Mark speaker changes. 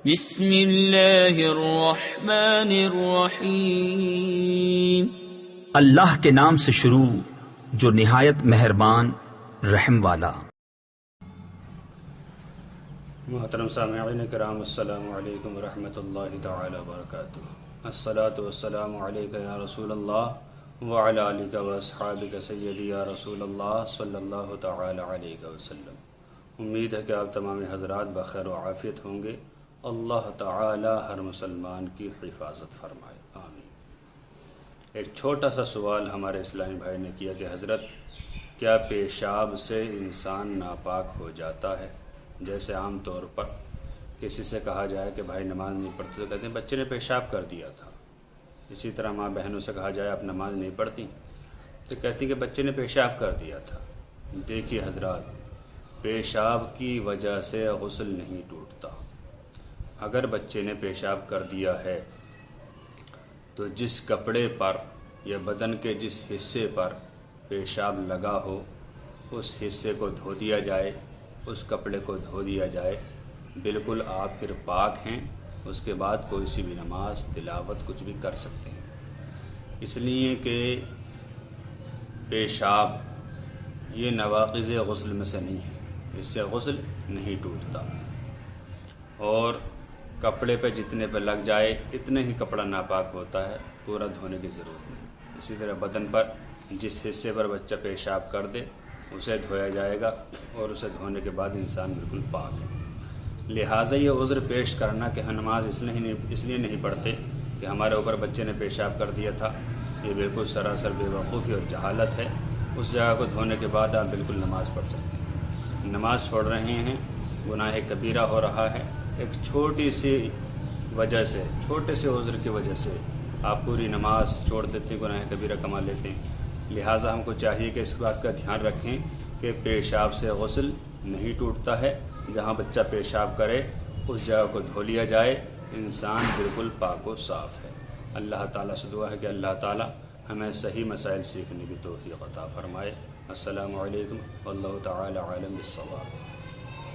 Speaker 1: بسم اللہ الرحمن الرحیم۔
Speaker 2: اللہ کے نام سے شروع جو نہایت مہربان رحم والا۔
Speaker 3: محترم سامعین کرام، السلام علیکم ورحمۃ اللہ تعالی وبرکاتہ۔ الصلاۃ والسلام علیک یا رسول اللہ وعلی آلک واصحابک سیدی یا رسول اللہ صلی اللہ تعالی علیہ وسلم۔ امید ہے کہ آپ تمام حضرات بخیر و عافیت ہوں گے۔ اللہ تعالی ہر مسلمان کی حفاظت فرمائے، آمین۔ ایک چھوٹا سا سوال ہمارے اسلامی بھائی نے کیا کہ حضرت، کیا پیشاب سے انسان ناپاک ہو جاتا ہے؟ جیسے عام طور پر کسی سے کہا جائے کہ بھائی نماز نہیں پڑھتی تو کہتے ہیں بچے نے پیشاب کر دیا تھا۔ اسی طرح ماں بہنوں سے کہا جائے آپ نماز نہیں پڑھتی تو کہتی کہ بچے نے پیشاب کر دیا تھا۔ دیکھیے حضرات، پیشاب کی وجہ سے غسل نہیں ٹوٹتا۔ اگر بچے نے پیشاب کر دیا ہے تو جس کپڑے پر یا بدن کے جس حصے پر پیشاب لگا ہو اس حصے کو دھو دیا جائے، اس کپڑے کو دھو دیا جائے، بالکل آپ پھر پاک ہیں۔ اس کے بعد کوئی سی بھی نماز، تلاوت، کچھ بھی کر سکتے ہیں، اس لیے کہ پیشاب یہ نواقض غسل میں سے نہیں ہے، اس سے غسل نہیں ٹوٹتا۔ اور کپڑے پہ جتنے پہ لگ جائے اتنے ہی کپڑا ناپاک ہوتا ہے، پورا دھونے کی ضرورت نہیں۔ اسی طرح بدن پر جس حصے پر بچہ پیشاب کر دے اسے دھویا جائے گا، اور اسے دھونے کے بعد انسان بالکل پاک ہے۔ لہٰذا یہ عذر پیش کرنا کہ ہم نماز اس لیے نہیں پڑھتے کہ ہمارے اوپر بچے نے پیشاب کر دیا تھا، یہ بالکل سراسر بے وقوفی اور جہالت ہے۔ اس جگہ کو دھونے کے بعد آپ بالکل نماز پڑھ سکتے ہیں۔ نماز چھوڑ رہے ہیں، گناہ کبیرہ ہو رہا ہے، ایک چھوٹی سی وجہ سے، چھوٹے سے عذر کی وجہ سے آپ پوری نماز چھوڑ دیتے، گناہ کبیرہ کما لیتے ہیں۔ لہٰذا ہم کو چاہیے کہ اس بات کا دھیان رکھیں کہ پیشاب سے غسل نہیں ٹوٹتا ہے۔ جہاں بچہ پیشاب کرے اس جگہ کو دھو لیا جائے، انسان بالکل پاک و صاف ہے۔ اللہ تعالیٰ سے دعا ہے کہ اللہ تعالیٰ ہمیں صحیح مسائل سیکھنے کی توفیق عطا فرمائے۔ السلام علیکم واللہ تعالی عالم بالصواب۔